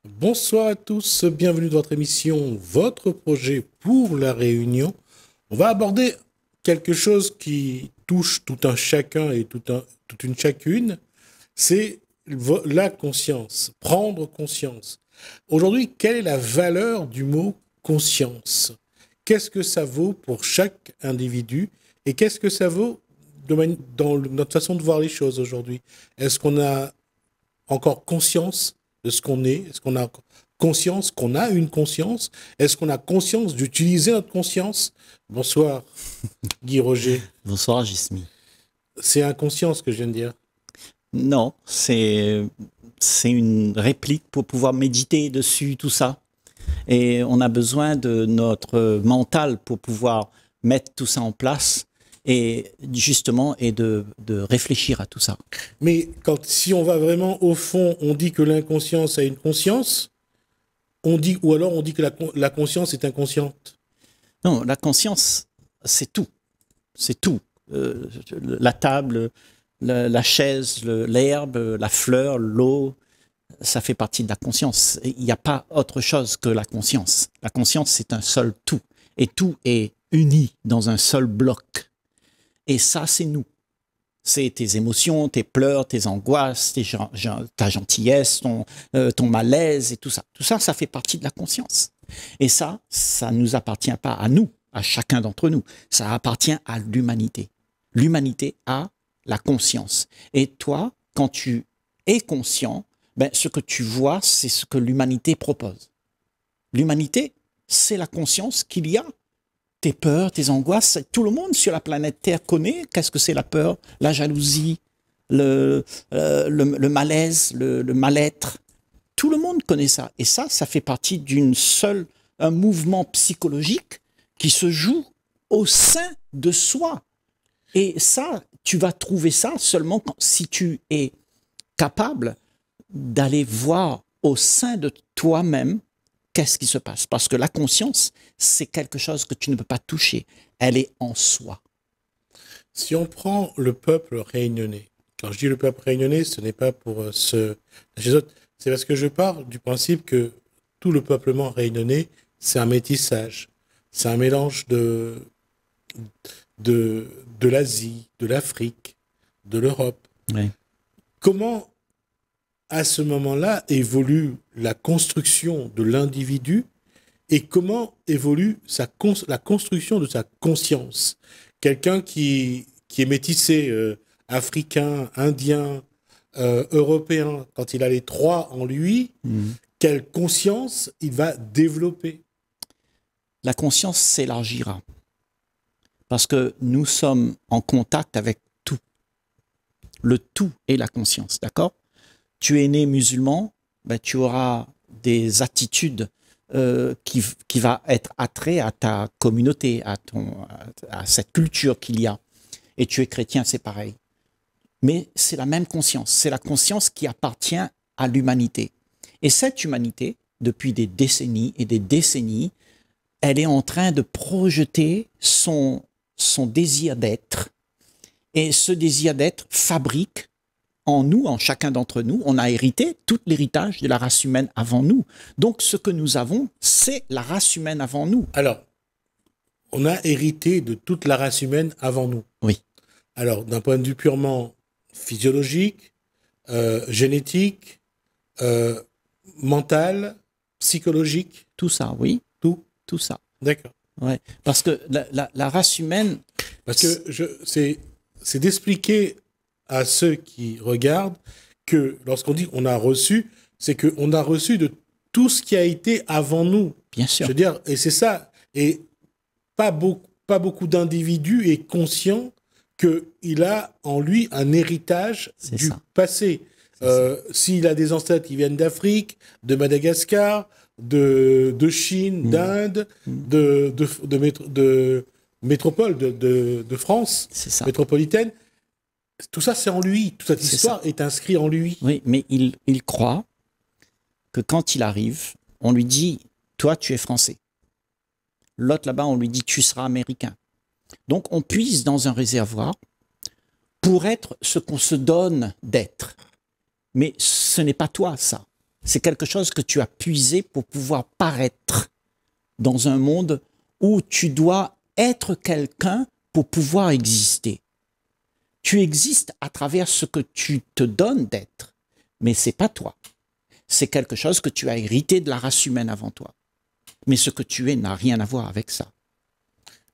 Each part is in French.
Bonsoir à tous, bienvenue dans votre émission, votre projet pour la Réunion. On va aborder quelque chose qui touche tout un chacun et toute une chacune, c'est la conscience, prendre conscience. Aujourd'hui, quelle est la valeur du mot conscience? Qu'est-ce que ça vaut pour chaque individu et qu'est-ce que ça vaut dans notre façon de voir les choses aujourd'hui? Est-ce qu'on a encore conscience de ce qu'on est? Est-ce qu'on a conscience qu'on a une conscience? Est-ce qu'on a conscience d'utiliser notre conscience? Bonsoir, Guy Roger. Bonsoir, Gismi. C'est inconscient ce que je viens de dire. Non, c'est une réplique pour pouvoir méditer dessus, tout ça. Et on a besoin de notre mental pour pouvoir mettre tout ça en place et justement de réfléchir à tout ça. Mais si on va vraiment au fond, on dit que l'inconscience a une conscience, ou alors on dit que la conscience est inconsciente. Non, la conscience, c'est tout. C'est tout. La table, la chaise, l'herbe, la fleur, l'eau, ça fait partie de la conscience. Il n'y a pas autre chose que la conscience. La conscience, c'est un seul tout. Et tout est uni dans un seul bloc. Et ça, c'est nous. C'est tes émotions, tes pleurs, tes angoisses, ta gentillesse, ton malaise et tout ça. Tout ça, ça fait partie de la conscience. Et ça ne nous appartient pas à nous, à chacun d'entre nous. Ça appartient à l'humanité. L'humanité a la conscience. Et toi, quand tu es conscient, ben, ce que tu vois, c'est ce que l'humanité propose. L'humanité, c'est la conscience qu'il y a. Tes peurs, tes angoisses, tout le monde sur la planète Terre connaît qu'est-ce que c'est la peur, la jalousie, le malaise, le mal-être. Tout le monde connaît ça. Et ça fait partie un mouvement psychologique qui se joue au sein de soi. Et ça, tu vas trouver ça seulement si tu es capable d'aller voir au sein de toi-même qu'est-ce qui se passe. Parce que la conscience, c'est quelque chose que tu ne peux pas toucher. Elle est en soi. Si on prend le peuple réunionnais, quand je dis le peuple réunionnais, ce n'est pas pour c'est parce que je pars du principe que tout le peuplement réunionnais, c'est un métissage. C'est un mélange de l'Asie, de l'Afrique, de l'Europe. Oui. Comment, à ce moment-là, évolue la construction de l'individu et comment évolue la construction de sa conscience? Quelqu'un qui est métissé, africain, indien, européen, quand il a les trois en lui, quelle conscience il va développer? La conscience s'élargira parce que nous sommes en contact avec tout. Le tout est la conscience, d'accord? Tu es né musulman, ben, tu auras des attitudes qui va être attrait à ta communauté, à cette culture qu'il y a. Et tu es chrétien, c'est pareil. Mais c'est la même conscience. C'est la conscience qui appartient à l'humanité. Et cette humanité, depuis des décennies et des décennies, elle est en train de projeter son désir d'être. Et ce désir d'être fabrique en nous, en chacun d'entre nous, on a hérité tout l'héritage de la race humaine avant nous. Donc, ce que nous avons, c'est la race humaine avant nous. Alors, on a hérité de toute la race humaine avant nous. Oui. Alors, d'un point de vue purement physiologique, génétique, mental, psychologique. Tout ça, oui. Tout. Tout ça. D'accord. Ouais. Parce que la race humaine... Parce que c'est d'expliquer à ceux qui regardent que lorsqu'on dit on a reçu, c'est qu'on a reçu de tout ce qui a été avant nous. Bien sûr. Je veux dire, et c'est ça. Et pas beaucoup d'individus est conscient qu'il a en lui un héritage du passé. S'il a des ancêtres qui viennent d'Afrique, de Madagascar, de Chine, d'Inde, de métropole, de France métropolitaine, tout ça c'est en lui. Toute cette histoire est inscrite en lui. Oui, mais il croit que quand il arrive, on lui dit « toi tu es français ». L'autre là-bas, on lui dit « tu seras américain ». Donc on puise dans un réservoir pour être ce qu'on se donne d'être. Mais ce n'est pas toi, ça. C'est quelque chose que tu as puisé pour pouvoir paraître dans un monde où tu dois être quelqu'un pour pouvoir exister. Tu existes à travers ce que tu te donnes d'être, mais c'est pas toi. C'est quelque chose que tu as hérité de la race humaine avant toi. Mais ce que tu es n'a rien à voir avec ça.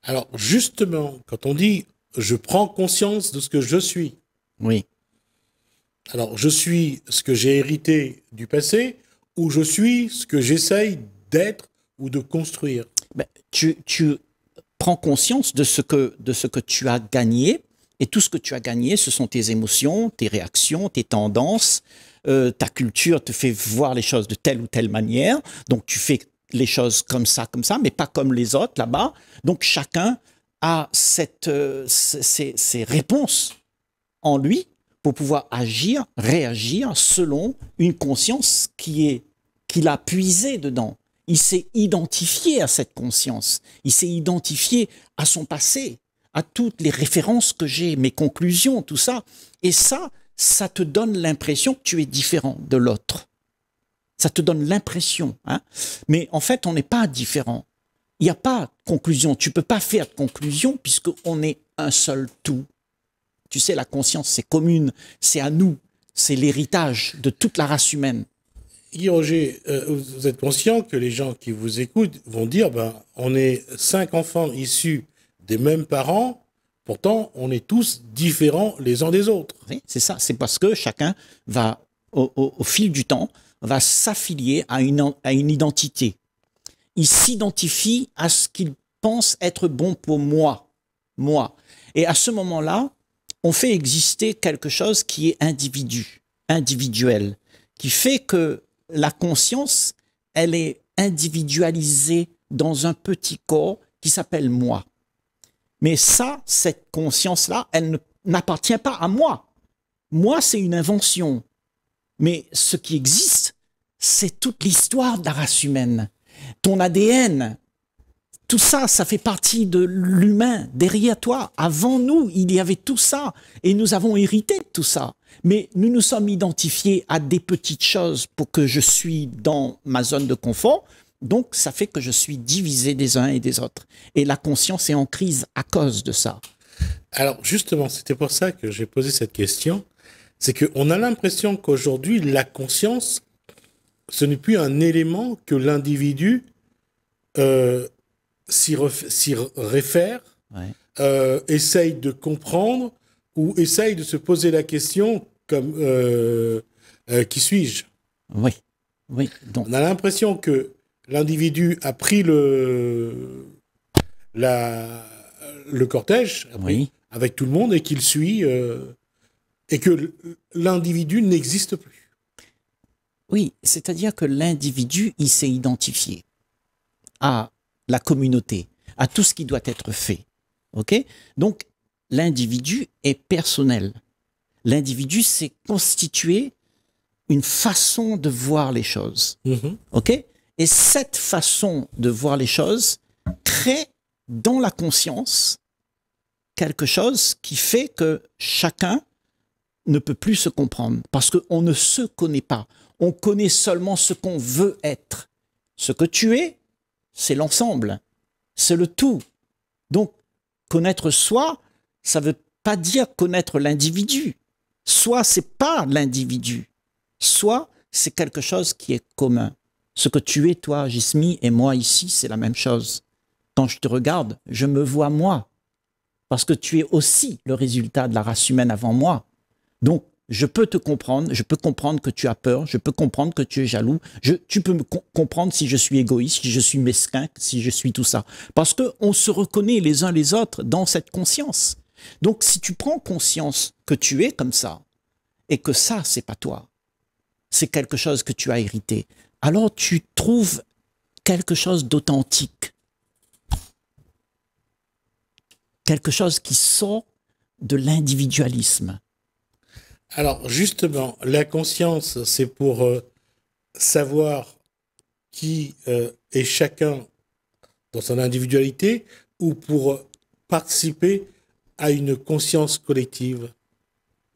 Alors, justement, quand on dit « je prends conscience de ce que je suis », oui. Alors, je suis ce que j'ai hérité du passé ou je suis ce que j'essaye d'être ou de construire? Ben, tu prends conscience de ce que tu as gagné, et tout ce que tu as gagné, ce sont tes émotions, tes réactions, tes tendances. Ta culture te fait voir les choses de telle ou telle manière, donc tu fais les choses comme ça, mais pas comme les autres là-bas. Donc chacun a ces réponses en lui pour pouvoir agir, réagir selon une conscience qu'il a puisée dedans. Il s'est identifié à cette conscience, il s'est identifié à son passé, à toutes les références que j'ai, mes conclusions, tout ça. Et ça te donne l'impression que tu es différent de l'autre. Ça te donne l'impression. Hein? Mais en fait, on n'est pas différent. Il n'y a pas de conclusion. Tu ne peux pas faire de conclusion puisqu'on est un seul tout. Tu sais, la conscience, c'est commune, c'est à nous, c'est l'héritage de toute la race humaine. Guy Roger, vous êtes conscient que les gens qui vous écoutent vont dire on est 5 enfants issus des mêmes parents, pourtant on est tous différents les uns des autres. Oui, c'est ça, c'est parce que chacun va, au fil du temps, va s'affilier à une identité. Il s'identifie à ce qu'il pense être bon pour moi. Et à ce moment-là, on fait exister quelque chose qui est individuel, qui fait que la conscience, elle est individualisée dans un petit corps qui s'appelle moi. Mais ça, cette conscience-là, elle n'appartient pas à moi. Moi, c'est une invention. Mais ce qui existe, c'est toute l'histoire de la race humaine. Ton ADN, tout ça, ça fait partie de l'humain. Derrière toi, avant nous, il y avait tout ça. Et nous avons hérité de tout ça. Mais nous nous sommes identifiés à des petites choses pour que je suis dans ma zone de confort. Donc, ça fait que je suis divisé des uns et des autres. Et la conscience est en crise à cause de ça. Alors, justement, c'était pour ça que j'ai posé cette question. C'est qu'on a l'impression qu'aujourd'hui, la conscience, ce n'est plus un élément que l'individu s'y réfère, ouais. Essaye de comprendre ou essaye de se poser la question comme qui suis-je? Oui. Donc. On a l'impression que l'individu a pris le cortège oui. avec tout le monde et qu'il suit et que l'individu n'existe plus. Oui, c'est-à-dire que l'individu, il s'est identifié à la communauté, à tout ce qui doit être fait. Ok? Donc, l'individu est personnel. L'individu s'est constitué une façon de voir les choses. Ok? Et cette façon de voir les choses crée dans la conscience quelque chose qui fait que chacun ne peut plus se comprendre parce qu'on ne se connaît pas. On connaît seulement ce qu'on veut être. Ce que tu es, c'est l'ensemble, c'est le tout. Donc, connaître soi, ça ne veut pas dire connaître l'individu. Soi, c'est pas l'individu. Soi, c'est quelque chose qui est commun. Ce que tu es, toi, Gismi, et moi ici, c'est la même chose. Quand je te regarde, je me vois moi. Parce que tu es aussi le résultat de la race humaine avant moi. Donc, je peux te comprendre, je peux comprendre que tu as peur, je peux comprendre que tu es jaloux, tu peux me comprendre si je suis égoïste, si je suis mesquin, si je suis tout ça. Parce qu'on se reconnaît les uns les autres dans cette conscience. Donc, si tu prends conscience que tu es comme ça, et que ça, c'est pas toi, c'est quelque chose que tu as hérité, alors tu trouves quelque chose d'authentique. Quelque chose qui sort de l'individualisme. Alors, justement, la conscience, c'est pour savoir qui est chacun dans son individualité ou pour participer à une conscience collective?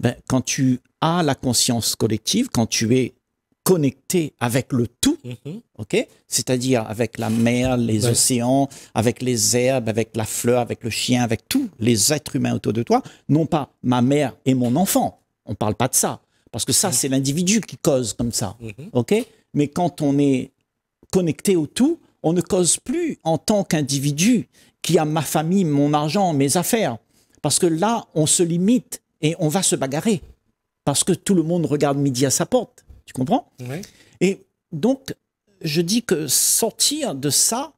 Ben, quand tu as la conscience collective, quand tu es connecté avec le tout, Mhm. ok? C'est-à-dire avec la mer, les Ouais. océans, avec les herbes, avec la fleur, avec le chien, avec tous les êtres humains autour de toi, non pas ma mère et mon enfant. On ne parle pas de ça, parce que ça, c'est l'individu qui cause comme ça, Mhm. ok? Mais quand on est connecté au tout, on ne cause plus en tant qu'individu qui a ma famille, mon argent, mes affaires. Parce que là, on se limite et on va se bagarrer. Parce que tout le monde regarde midi à sa porte. Tu comprends? Ouais. Et donc, je dis que sortir de ça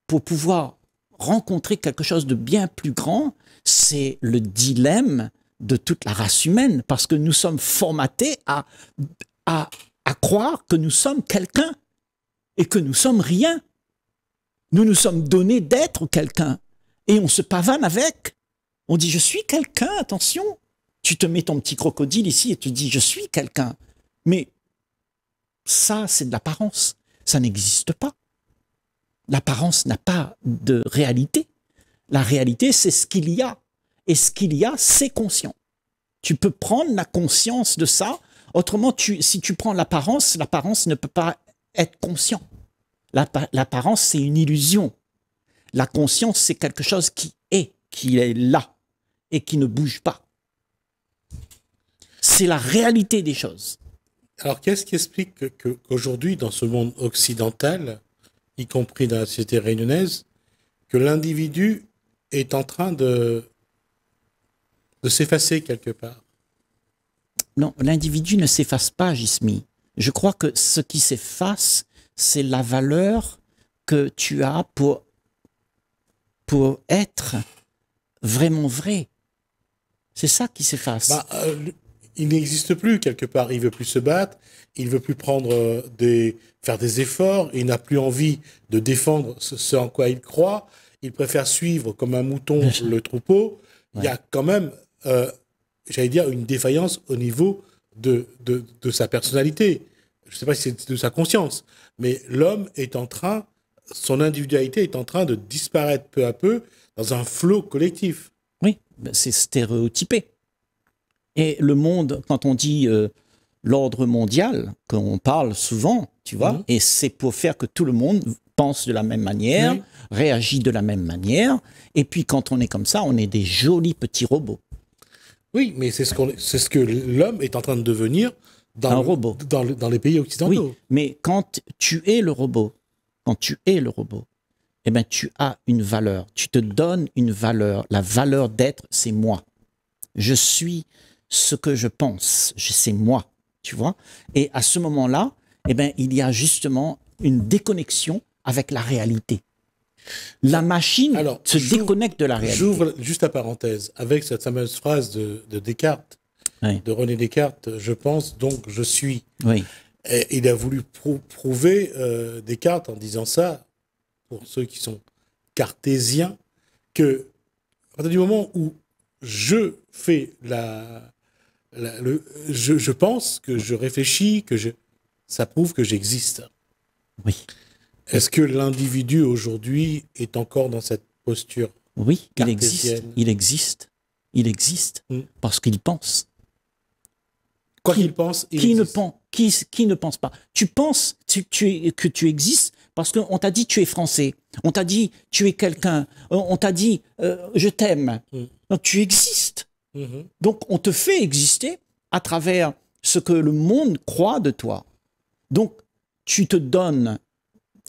pour pouvoir rencontrer quelque chose de bien plus grand, c'est le dilemme de toute la race humaine. Parce que nous sommes formatés à croire que nous sommes quelqu'un et que nous sommes rien. Nous nous sommes donnés d'être quelqu'un et on se pavane avec. On dit je suis quelqu'un, attention. Tu te mets ton petit crocodile ici et tu dis je suis quelqu'un. Mais ça, c'est de l'apparence. Ça n'existe pas. L'apparence n'a pas de réalité. La réalité, c'est ce qu'il y a. Et ce qu'il y a, c'est conscient. Tu peux prendre la conscience de ça. Autrement, si tu prends l'apparence ne peut pas être conscient. L'apparence, c'est une illusion. La conscience, c'est quelque chose qui est là et qui ne bouge pas. C'est la réalité des choses. Alors, qu'est-ce qui explique qu'aujourd'hui, dans ce monde occidental, y compris dans la société réunionnaise, que l'individu est en train de s'effacer quelque part? Non, l'individu ne s'efface pas, Gismi. Je crois que ce qui s'efface, c'est la valeur que tu as pour être vraiment vrai. C'est ça qui s'efface. Il n'existe plus quelque part. Il veut plus se battre. Il veut plus prendre faire des efforts. Il n'a plus envie de défendre ce en quoi il croit. Il préfère suivre comme un mouton le troupeau. Ouais. Il y a quand même, j'allais dire, une défaillance au niveau de sa personnalité. Je ne sais pas si c'est de sa conscience, mais l'homme est en train, son individualité est en train de disparaître peu à peu dans un flot collectif. Oui, c'est stéréotypé. Et le monde, quand on dit l'ordre mondial, qu'on parle souvent, tu vois, et c'est pour faire que tout le monde pense de la même manière, réagit de la même manière, et puis quand on est comme ça, on est des jolis petits robots. Oui, mais c'est ce que l'homme est en train de devenir dans les pays occidentaux. Oui, mais quand tu es le robot, eh ben, tu as une valeur, tu te donnes une valeur. La valeur d'être, c'est moi. Je suis ce que je pense, c'est moi, tu vois. Et à ce moment-là, eh ben, il y a justement une déconnexion avec la réalité. La machine se déconnecte de la réalité. J'ouvre juste la parenthèse avec cette fameuse phrase de Descartes, de René Descartes, je pense, donc je suis. Oui. Et il a voulu prouver, Descartes, en disant ça, pour ceux qui sont cartésiens, que à partir du moment où je fais je pense, que je réfléchis, ça prouve que j'existe. Oui. Est-ce que l'individu aujourd'hui est encore dans cette posture? Oui, il existe, parce qu'il pense. Quoi qu'il pense, qui ne pense pas? Tu penses que tu existes parce qu'on t'a dit tu es français, on t'a dit tu es quelqu'un, on t'a dit je t'aime. Donc tu existes. Donc on te fait exister à travers ce que le monde croit de toi. Donc tu te donnes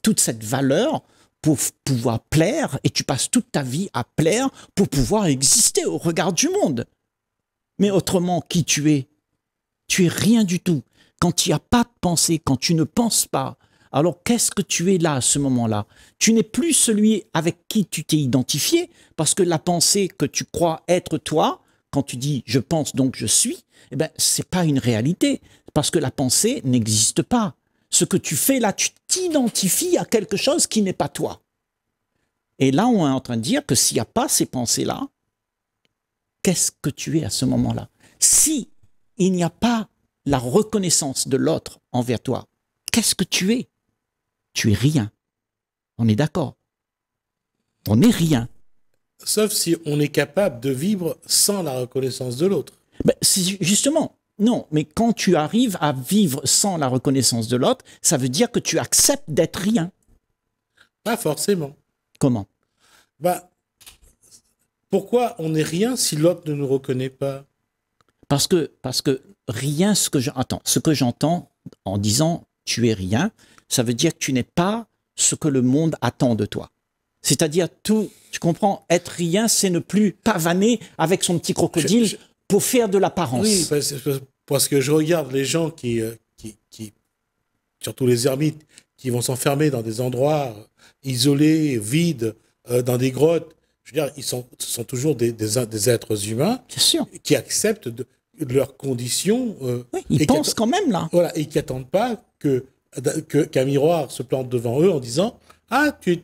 toute cette valeur pour pouvoir plaire et tu passes toute ta vie à plaire pour pouvoir exister au regard du monde. Mais autrement, qui tu es? Tu es rien du tout. Quand il n'y a pas de pensée, quand tu ne penses pas, alors qu'est-ce que tu es là à ce moment-là? Tu n'es plus celui avec qui tu t'es identifié parce que la pensée que tu crois être toi, quand tu dis « je pense donc je suis », eh ben, ce n'est pas une réalité parce que la pensée n'existe pas. Ce que tu fais là, tu t'identifies à quelque chose qui n'est pas toi. Et là, on est en train de dire que s'il n'y a pas ces pensées-là, qu'est-ce que tu es à ce moment-là? Si il n'y a pas la reconnaissance de l'autre envers toi, qu'est-ce que tu es? Tu es rien. On est d'accord? On n'est rien. Sauf si on est capable de vivre sans la reconnaissance de l'autre. Ben, justement, Non, mais quand tu arrives à vivre sans la reconnaissance de l'autre, ça veut dire que tu acceptes d'être rien. Pas forcément. Comment? Bah, pourquoi on n'est rien si l'autre ne nous reconnaît pas? Parce que rien, ce que j'entends en disant tu es rien, ça veut dire que tu n'es pas ce que le monde attend de toi. C'est-à-dire tout, tu comprends, être rien, c'est ne plus pavaner avec son petit crocodile pour faire de l'apparence. Oui, parce que je regarde les gens qui, surtout les ermites, qui vont s'enfermer dans des endroits isolés, vides, dans des grottes. Je veux dire, ce sont toujours des êtres humains. Bien sûr. Qui acceptent de leurs conditions. Oui, ils pensent quand même là. Voilà, et qui n'attendent pas qu'un miroir se plante devant eux en disant tu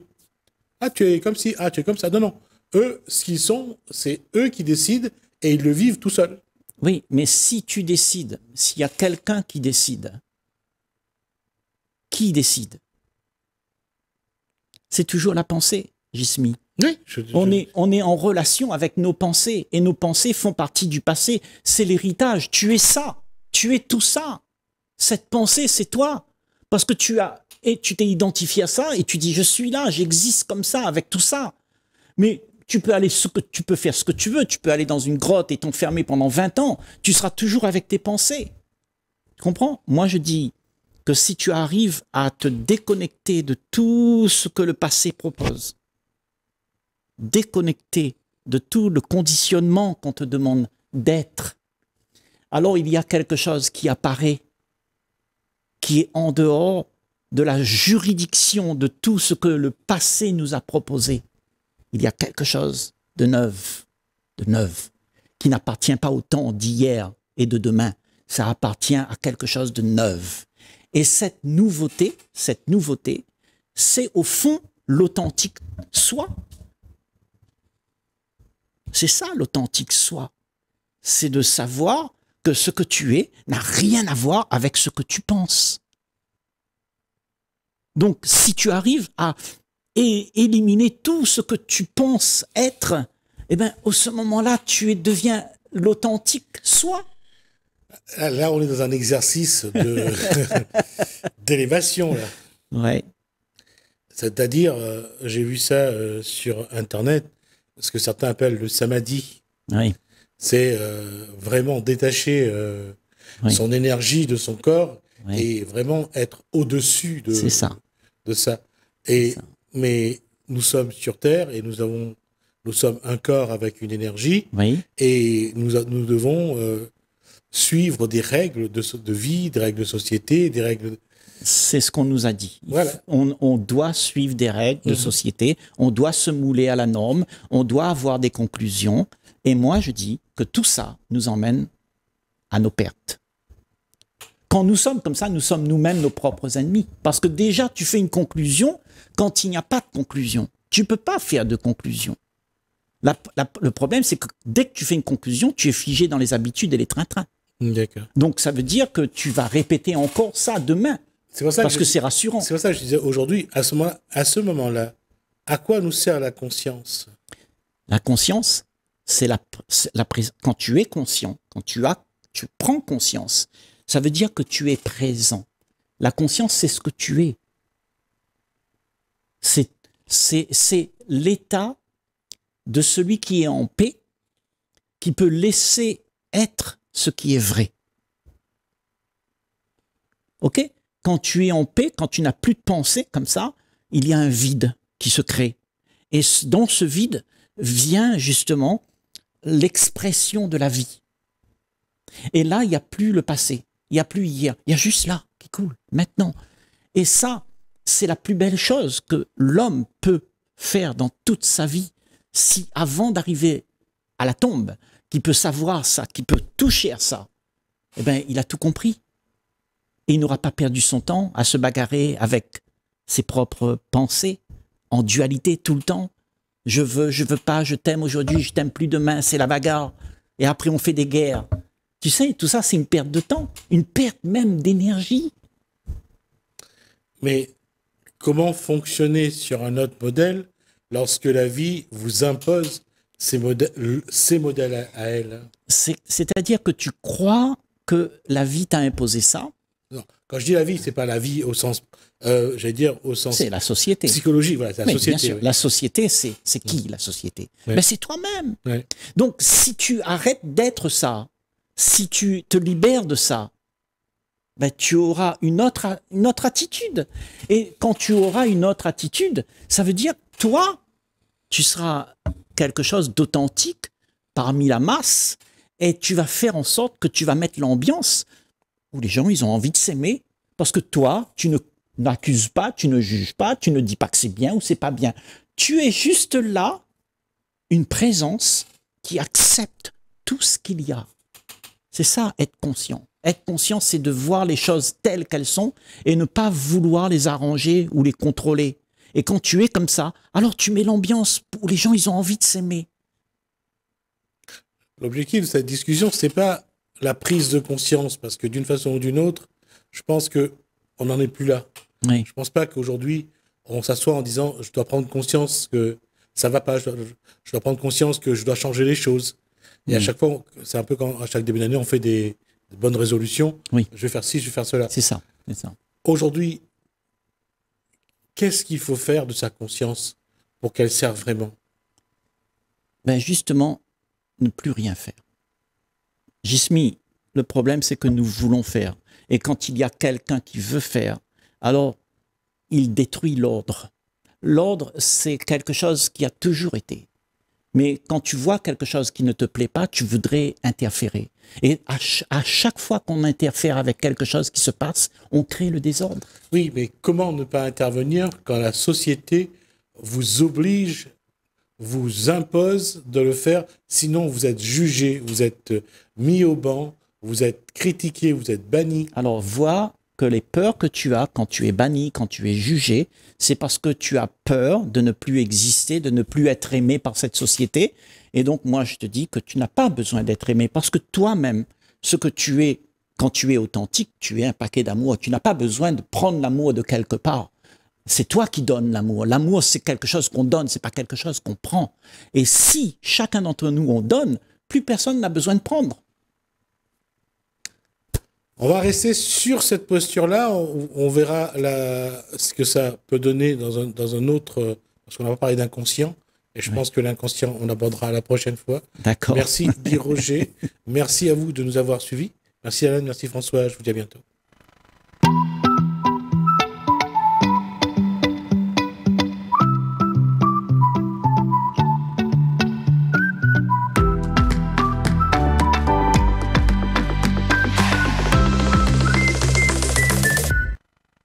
es comme ci, tu es comme ça. Non, non. Eux, ce qu'ils sont, c'est eux qui décident et ils le vivent tout seuls. Oui, mais si tu décides, s'il y a quelqu'un qui décide, c'est toujours la pensée, Jismi. Oui, on est en relation avec nos pensées et nos pensées font partie du passé. C'est l'héritage. Tu es ça. Tu es tout ça. Cette pensée, c'est toi. Parce que tu t'es identifié à ça et tu dis je suis là, j'existe comme ça avec tout ça. Mais tu peux faire ce que tu veux. Tu peux aller dans une grotte et t'enfermer pendant 20 ans. Tu seras toujours avec tes pensées. Tu comprends? Moi, je dis que si tu arrives à te déconnecter de tout ce que le passé propose, déconnecté de tout le conditionnement qu'on te demande d'être, alors il y a quelque chose qui apparaît, qui est en dehors de la juridiction de tout ce que le passé nous a proposé. Il y a quelque chose de neuf, qui n'appartient pas au temps d'hier et de demain. Ça appartient à quelque chose de neuf. Et cette nouveauté, c'est au fond l'authentique soi. C'est ça l'authentique soi. C'est de savoir que ce que tu es n'a rien à voir avec ce que tu penses. Donc, si tu arrives à éliminer tout ce que tu penses être, eh bien, à ce moment-là, deviens l'authentique soi. Là, on est dans un exercice d'élévation. Ouais. C'est-à-dire, j'ai vu ça sur Internet, ce que certains appellent le samadhi. Oui. C'est vraiment détacher son énergie de son corps et vraiment être au-dessus de ça. Mais nous sommes sur Terre et nous sommes un corps avec une énergie et nous devons suivre des règles de vie, des règles de société, des règles... C'est ce qu'on nous a dit. Voilà. On doit suivre des règles de société, on doit se mouler à la norme, on doit avoir des conclusions. Et moi, je dis que tout ça nous emmène à nos pertes. Quand nous sommes comme ça, nous sommes nous-mêmes nos propres ennemis. Parce que déjà, tu fais une conclusion quand il n'y a pas de conclusion. Tu ne peux pas faire de conclusion. Le problème, c'est que dès que tu fais une conclusion, tu es figé dans les habitudes et les train-train. Donc, ça veut dire que tu vas répéter encore ça demain. Parce que c'est rassurant. C'est pour ça que je disais aujourd'hui, à ce moment-là, à quoi nous sert la conscience? La conscience, c'est quand tu es conscient, quand tu prends conscience, ça veut dire que tu es présent. La conscience, c'est ce que tu es. C'est l'état de celui qui est en paix, qui peut laisser être ce qui est vrai. Ok? Quand tu es en paix, quand tu n'as plus de pensée comme ça, il y a un vide qui se crée. Et dans ce vide vient justement l'expression de la vie. Et là, il n'y a plus le passé, il n'y a plus hier, il y a juste là qui coule, maintenant. Et ça, c'est la plus belle chose que l'homme peut faire dans toute sa vie. Si avant d'arriver à la tombe, qu'il peut savoir ça, qu'il peut toucher à ça, eh bien, il a tout compris. Et il n'aura pas perdu son temps à se bagarrer avec ses propres pensées, en dualité tout le temps. Je veux pas, je t'aime aujourd'hui, je t'aime plus demain, c'est la bagarre. Et après, on fait des guerres. Tu sais, tout ça, c'est une perte de temps, une perte même d'énergie. Mais comment fonctionner sur un autre modèle lorsque la vie vous impose ces modèles à elle? C'est-à-dire que tu crois que la vie t'a imposé ça. Non. Quand je dis la vie, c'est pas la vie au sens, j'allais dire au sens C'est la société. psychologique, voilà, c'est la Mais société. bien sûr, Oui. la société, c'est qui la société? Ouais. Ben, c'est toi-même. Ouais. Donc, si tu arrêtes d'être ça, si tu te libères de ça, ben, tu auras une autre attitude. Et quand tu auras une autre attitude, ça veut dire, toi, tu seras quelque chose d'authentique parmi la masse et tu vas faire en sorte que tu vas mettre l'ambiance où les gens, ils ont envie de s'aimer parce que toi, tu n'accuses pas, tu ne juges pas, tu ne dis pas que c'est bien ou c'est pas bien. Tu es juste là, une présence qui accepte tout ce qu'il y a. C'est ça, être conscient. Être conscient, c'est de voir les choses telles qu'elles sont et ne pas vouloir les arranger ou les contrôler. Et quand tu es comme ça, alors tu mets l'ambiance où les gens, ils ont envie de s'aimer. L'objectif de cette discussion, c'est pas la prise de conscience, parce que d'une façon ou d'une autre, je pense que on n'en est plus là. Oui. Je pense pas qu'aujourd'hui, on s'assoit en disant, je dois prendre conscience que ça va pas, je dois prendre conscience que je dois changer les choses. Et à chaque fois, c'est un peu quand, à chaque début d'année, on fait des bonnes résolutions. Oui. Je vais faire ci, je vais faire cela. C'est ça, c'est ça. Aujourd'hui, qu'est-ce qu'il faut faire de sa conscience pour qu'elle serve vraiment? Ben justement, ne plus rien faire. Jismi, le problème, c'est que nous voulons faire. Et quand il y a quelqu'un qui veut faire, alors il détruit l'ordre. L'ordre, c'est quelque chose qui a toujours été. Mais quand tu vois quelque chose qui ne te plaît pas, tu voudrais interférer. Et à chaque fois qu'on interfère avec quelque chose qui se passe, on crée le désordre. Oui, mais comment ne pas intervenir quand la société vous oblige, vous impose de le faire, sinon vous êtes jugé, vous êtes mis au banc, vous êtes critiqué, vous êtes banni. Alors, vois que les peurs que tu as quand tu es banni, quand tu es jugé, c'est parce que tu as peur de ne plus exister, de ne plus être aimé par cette société. Et donc, moi, je te dis que tu n'as pas besoin d'être aimé parce que toi-même, ce que tu es, quand tu es authentique, tu es un paquet d'amour. Tu n'as pas besoin de prendre l'amour de quelque part. C'est toi qui donnes l'amour. L'amour, c'est quelque chose qu'on donne, c'est pas quelque chose qu'on prend. Et si chacun d'entre nous, on donne, plus personne n'a besoin de prendre. On va rester sur cette posture-là. On verra ce que ça peut donner dans un autre... Parce qu'on va parler d'inconscient. Et je pense que l'inconscient, on abordera la prochaine fois. D'accord. Merci Guy Roger. Merci à vous de nous avoir suivis. Merci Alain, merci François. Je vous dis à bientôt.